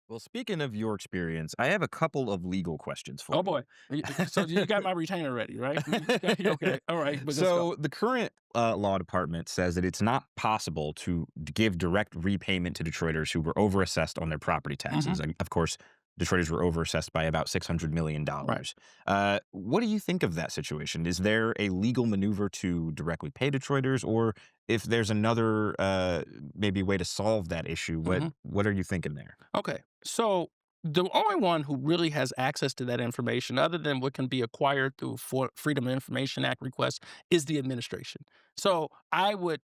Well, speaking of your experience, I have a couple of legal questions for Oh you. boy. So you got my retainer ready, right? Okay. All right. But let's go. So, the current law department says that it's not possible to give direct repayment to Detroiters who were overassessed on their property Hmm. taxes. And of course, Detroiters were overassessed by about Right. $600 million. What do you think of that situation? Is there a legal maneuver to directly pay Detroiters, or if there's another maybe way to solve that issue? What Hmm. what are you thinking there? Okay. So the only one who really has access to that information, other than what can be acquired through Freedom of Information Act requests, is the administration. So I would,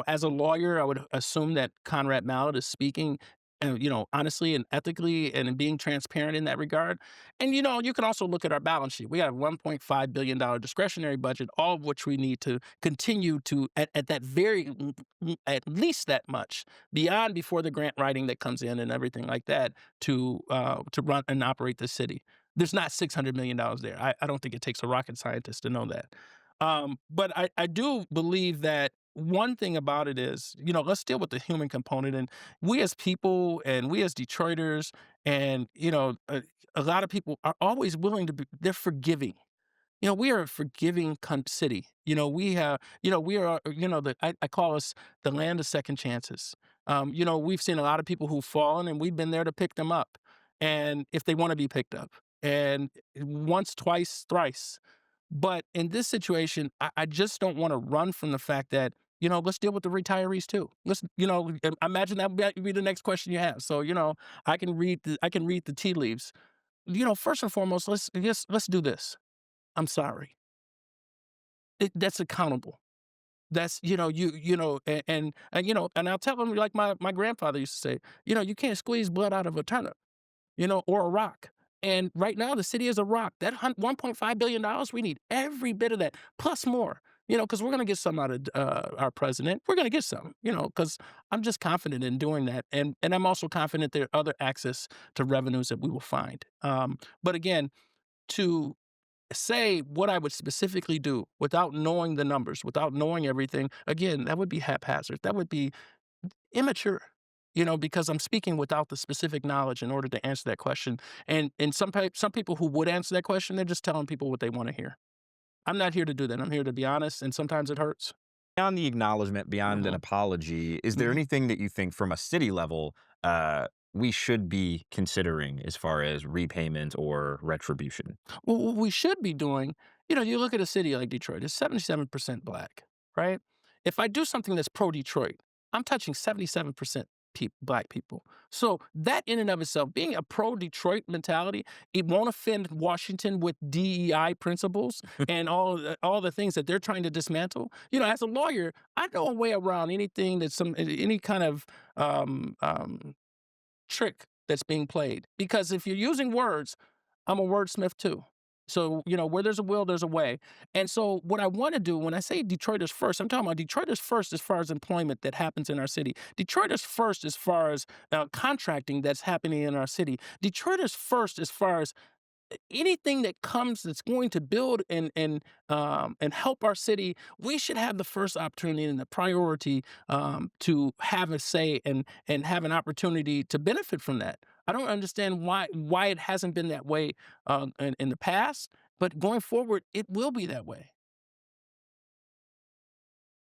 as a lawyer, I would assume that Conrad Mallett is speaking, honestly and ethically and in being transparent in that regard. And, you can also look at our balance sheet. We have $1.5 billion discretionary budget, all of which we need to continue to, at that at least that much beyond before the grant writing that comes in and everything like that to run and operate the city. There's not $600 million there. I don't think it takes a rocket scientist to know that. But I do believe that one thing about it is, let's deal with the human component. And we as people and we as Detroiters and, a lot of people are always willing to be, they're forgiving. We are a forgiving city. We are, I call us the land of second chances. We've seen a lot of people who've fallen and we've been there to pick them up. And if they want to be picked up, and once, twice, thrice. But in this situation, I just don't want to run from the fact that, let's deal with the retirees too. Imagine that would be the next question you have. So, I can read the tea leaves. First and foremost, let's do this. I'm sorry. That's accountable. That's and I'll tell them like my grandfather used to say, you can't squeeze blood out of a turnip, or a rock. And right now, the city is a rock. That $1.5 billion, we need every bit of that plus more. Because we're going to get some out of our president. We're going to get some. Because I'm just confident in doing that, and I'm also confident there are other access to revenues that we will find. But again, to say what I would specifically do without knowing the numbers, without knowing everything, again, that would be haphazard. That would be immature, because I'm speaking without the specific knowledge in order to answer that question. And some people who would answer that question, they're just telling people what they want to hear. I'm not here to do that. I'm here to be honest, and sometimes it hurts. Beyond the acknowledgement, beyond an Hmm. apology, is there Hmm. anything that you think from a city level, we should be considering as far as repayment or retribution? Well, what we should be doing, you look at a city like Detroit, it's 77% black, right? If I do something that's pro Detroit, I'm touching 77% black people. So that in and of itself, being a pro Detroit mentality, it won't offend Washington with DEI principles and all the things that they're trying to dismantle. As a lawyer, I know a way around anything that's any kind of um, um, trick that's being played. Because if you're using words, I'm a wordsmith too. So, where there's a will, there's a way. And so, what I want to do when I say Detroiters first, I'm talking about Detroiters first as far as employment that happens in our city. Detroiters first as far as contracting that's happening in our city. Detroiters first as far as anything that comes that's going to build and help our city, we should have the first opportunity and the priority to have a say and have an opportunity to benefit from that. I don't understand why it hasn't been that way in the past, but going forward, it will be that way.